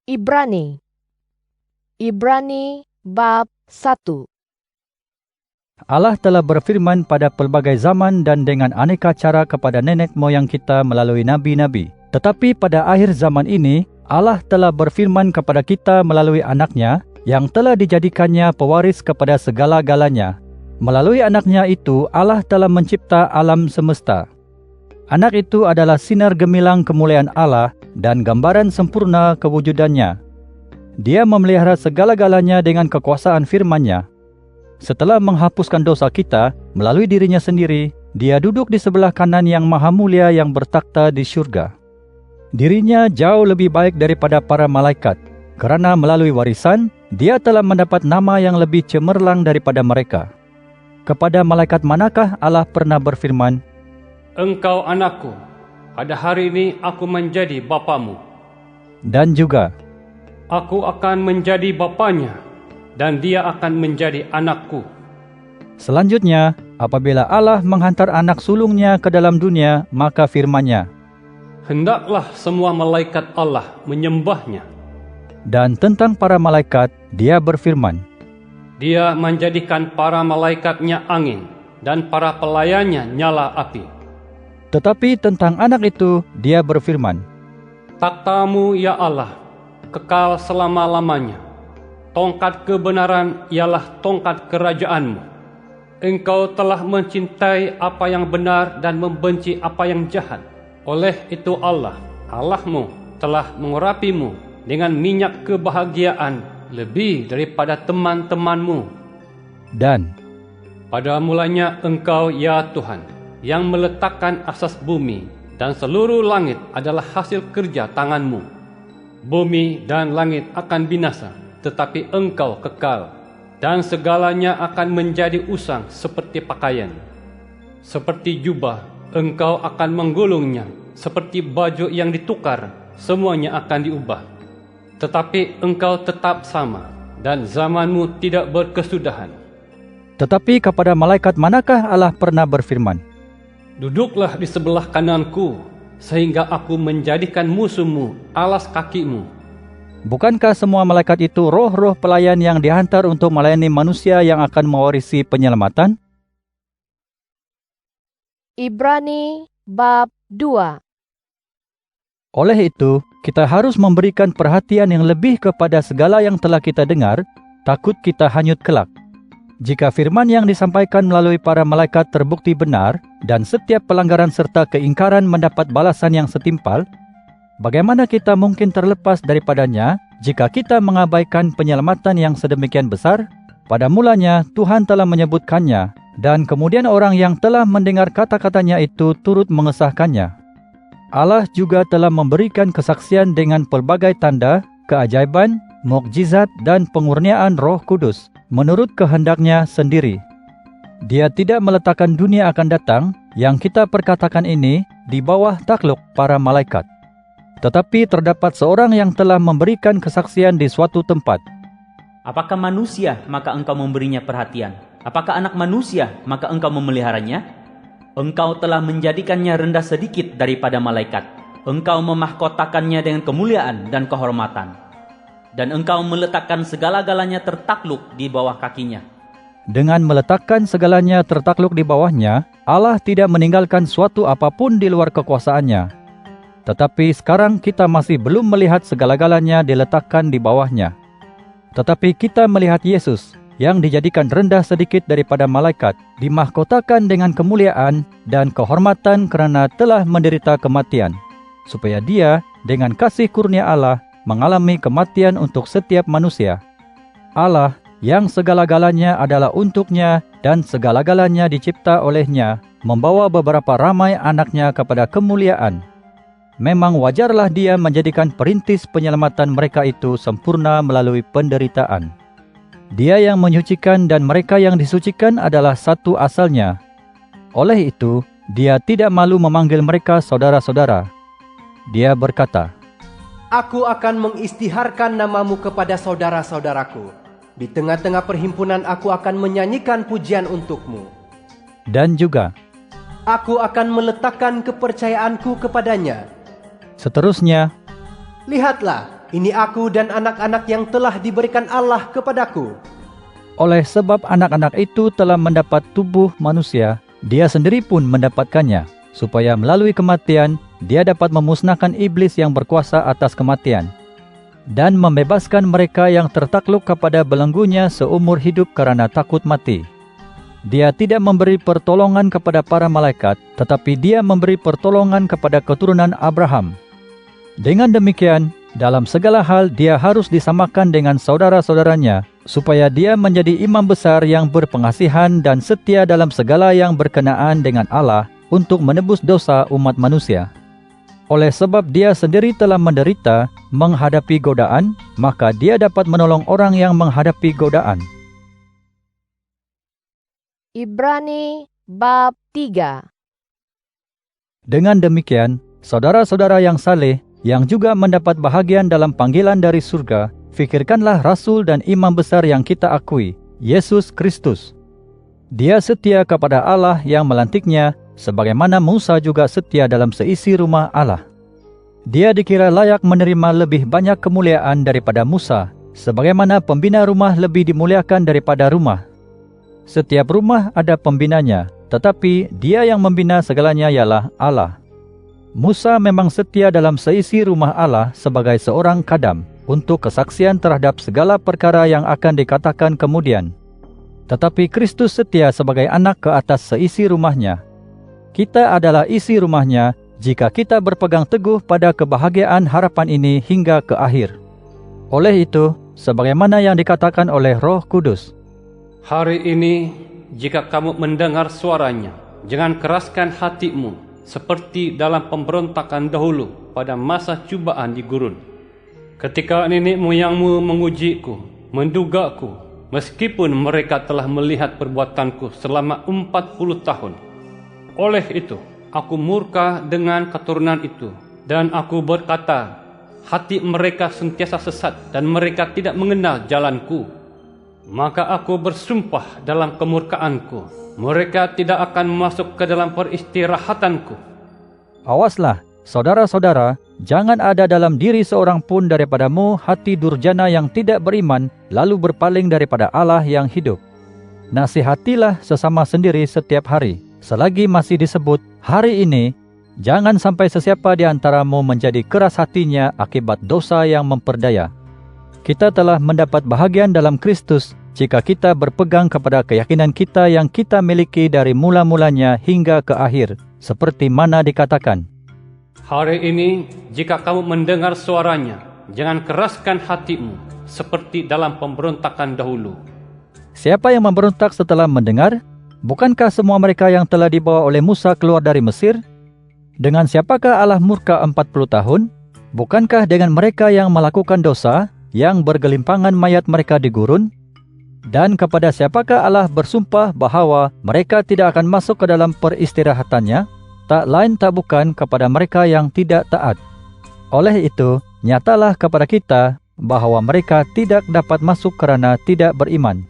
Ibrani bab 1. Allah telah berfirman pada pelbagai zaman dan dengan aneka cara kepada nenek moyang kita melalui nabi-nabi. Tetapi pada akhir zaman ini, Allah telah berfirman kepada kita melalui anaknya yang telah dijadikannya pewaris kepada segala-galanya. Melalui anaknya itu, Allah telah mencipta alam semesta. Anak itu adalah sinar gemilang kemuliaan Allah dan gambaran sempurna kewujudannya. Dia memelihara segala-galanya dengan kekuasaan firman-Nya. Setelah menghapuskan dosa kita melalui dirinya sendiri, Dia duduk di sebelah kanan yang maha mulia yang bertakhta di syurga. Dirinya jauh lebih baik daripada para malaikat, kerana melalui warisan, Dia telah mendapat nama yang lebih cemerlang daripada mereka. Kepada malaikat manakah Allah pernah berfirman, "Engkau anakku, pada hari ini aku menjadi bapamu." Dan juga, "Aku akan menjadi bapanya, dan dia akan menjadi anakku." Selanjutnya, apabila Allah menghantar anak sulungnya ke dalam dunia, maka firman-Nya, "Hendaklah semua malaikat Allah menyembahnya." Dan tentang para malaikat, Dia berfirman, Dia menjadikan para malaikatnya angin, dan para pelayannya nyala api. tetapi tentang anak itu, Dia berfirman, "Takhta-Mu, ya Allah, kekal selama-lamanya. Tongkat kebenaran ialah tongkat kerajaan-Mu. Engkau telah mencintai apa yang benar dan membenci apa yang jahat. Oleh itu Allah, Allah-Mu, telah mengurapimu dengan minyak kebahagiaan lebih daripada teman-teman-Mu. dan Pada mulanya Engkau, ya Tuhan, yang meletakkan asas bumi, dan seluruh langit adalah hasil kerja tangan-Mu. Bumi dan langit akan binasa, tetapi Engkau kekal, dan segalanya akan menjadi usang seperti pakaian. Seperti jubah, Engkau akan menggulungnya, seperti baju yang ditukar, semuanya akan diubah. Tetapi Engkau tetap sama, dan zaman-Mu tidak berkesudahan." tetapi kepada malaikat manakah Allah pernah berfirman, "Duduklah di sebelah kananku, sehingga aku menjadikan musuhmu alas kakimu." Bukankah semua malaikat itu roh-roh pelayan yang dihantar untuk melayani manusia yang akan mewarisi penyelamatan? Ibrani bab 2. Oleh itu, kita harus memberikan perhatian yang lebih kepada segala yang telah kita dengar, takut kita hanyut kelak. Jika firman yang disampaikan melalui para malaikat terbukti benar dan setiap pelanggaran serta keingkaran mendapat balasan yang setimpal, bagaimana kita mungkin terlepas daripadanya jika kita mengabaikan penyelamatan yang sedemikian besar? Pada mulanya Tuhan telah menyebutkannya, dan kemudian orang yang telah mendengar kata-katanya itu turut mengesahkannya. Allah juga telah memberikan kesaksian dengan pelbagai tanda, keajaiban, mukjizat dan pengurniaan Roh Kudus menurut kehendak-Nya sendiri. Dia tidak meletakkan dunia akan datang yang kita perkatakan ini di bawah takluk para malaikat. Tetapi terdapat seorang yang telah memberikan kesaksian di suatu tempat. Apakah manusia, maka engkau memberinya perhatian? Apakah anak manusia, maka engkau memeliharanya? Engkau telah menjadikannya rendah sedikit daripada malaikat. Engkau memahkotakannya dengan kemuliaan dan kehormatan. Dan engkau meletakkan segala-galanya tertakluk di bawah kakinya. Dengan meletakkan segalanya tertakluk di bawahnya, Allah tidak meninggalkan suatu apapun di luar kekuasaannya. Tetapi sekarang kita masih belum melihat segala-galanya diletakkan di bawahnya. Tetapi kita melihat Yesus, yang dijadikan rendah sedikit daripada malaikat, dimahkotakan dengan kemuliaan dan kehormatan kerana telah menderita kematian, supaya Dia dengan kasih kurnia Allah mengalami kematian untuk setiap manusia. Allah yang segala-galanya adalah untuknya dan segala-galanya dicipta olehnya, membawa beberapa ramai anak-Nya kepada kemuliaan. Memang wajarlah Dia menjadikan perintis penyelamatan mereka itu sempurna melalui penderitaan. Dia yang menyucikan dan mereka yang disucikan adalah satu asalnya. Oleh itu, Dia tidak malu memanggil mereka saudara-saudara. Dia berkata, "Aku akan mengistiharkan namamu kepada saudara-saudaraku. Di tengah-tengah perhimpunan aku akan menyanyikan pujian untukmu." Dan juga, "Aku akan meletakkan kepercayaanku kepadanya." seterusnya, "Lihatlah, ini aku dan anak-anak yang telah diberikan Allah kepadaku. Oleh sebab anak-anak itu telah mendapat tubuh manusia, dia sendiri pun mendapatkannya, supaya melalui kematian, dia dapat memusnahkan iblis yang berkuasa atas kematian, dan membebaskan mereka yang tertakluk kepada belenggunya seumur hidup karena takut mati. Dia tidak memberi pertolongan kepada para malaikat, tetapi dia memberi pertolongan kepada keturunan Abraham. Dengan demikian, dalam segala hal dia harus disamakan dengan saudara-saudaranya, supaya dia menjadi imam besar yang berpengasihan dan setia dalam segala yang berkenaan dengan Allah untuk menebus dosa umat manusia. Oleh sebab dia sendiri telah menderita menghadapi godaan, maka dia dapat menolong orang yang menghadapi godaan. Ibrani bab 3. Dengan demikian, saudara-saudara yang saleh, yang juga mendapat bahagian dalam panggilan dari surga, fikirkanlah rasul dan imam besar yang kita akui, Yesus Kristus. Dia setia kepada Allah yang melantiknya, sebagaimana Musa juga setia dalam seisi rumah Allah. Dia dikira layak menerima lebih banyak kemuliaan daripada Musa, sebagaimana pembina rumah lebih dimuliakan daripada rumah. Setiap rumah ada pembinanya, tetapi dia yang membina segalanya ialah Allah. Musa memang setia dalam seisi rumah Allah sebagai seorang khadam untuk kesaksian terhadap segala perkara yang akan dikatakan kemudian. Tetapi Kristus setia sebagai anak ke atas seisi rumahnya. Kita adalah isi rumahnya jika kita berpegang teguh pada kebahagiaan harapan ini hingga ke akhir. Oleh itu, sebagaimana yang dikatakan oleh Roh Kudus, Hari ini, jika kamu mendengar suaranya, jangan keraskan hatimu, seperti dalam pemberontakan dahulu pada masa cubaan di gurun. Ketika nenek moyangmu mengujiku, mendugaku, meskipun mereka telah melihat perbuatanku selama 40 tahun. Oleh itu, aku murka dengan keturunan itu, dan aku berkata, hati mereka sentiasa sesat dan mereka tidak mengenal jalanku. Maka aku bersumpah dalam kemurkaanku, mereka tidak akan masuk ke dalam peristirahatanku. Awaslah, saudara-saudara, jangan ada dalam diri seorang pun daripadamu hati durjana yang tidak beriman, lalu berpaling daripada Allah yang hidup. Nasihatilah sesama sendiri setiap hari, selagi masih disebut hari ini. Jangan sampai sesiapa di antaramu menjadi keras hatinya akibat dosa yang memperdaya. Kita telah mendapat bahagian dalam Kristus jika kita berpegang kepada keyakinan kita yang kita miliki dari mula-mulanya hingga ke akhir, seperti mana dikatakan, Hari ini, jika kamu mendengar suaranya, jangan keraskan hatimu, seperti dalam pemberontakan dahulu. Siapa yang memberontak setelah mendengar? Bukankah semua mereka yang telah dibawa oleh Musa keluar dari Mesir? Dengan siapakah Allah murka 40 tahun? Bukankah dengan mereka yang melakukan dosa, yang bergelimpangan mayat mereka di gurun? Dan kepada siapakah Allah bersumpah bahawa mereka tidak akan masuk ke dalam peristirahatannya? Tak lain tak bukan kepada mereka yang tidak taat. Oleh itu, nyatalah kepada kita bahawa mereka tidak dapat masuk kerana tidak beriman.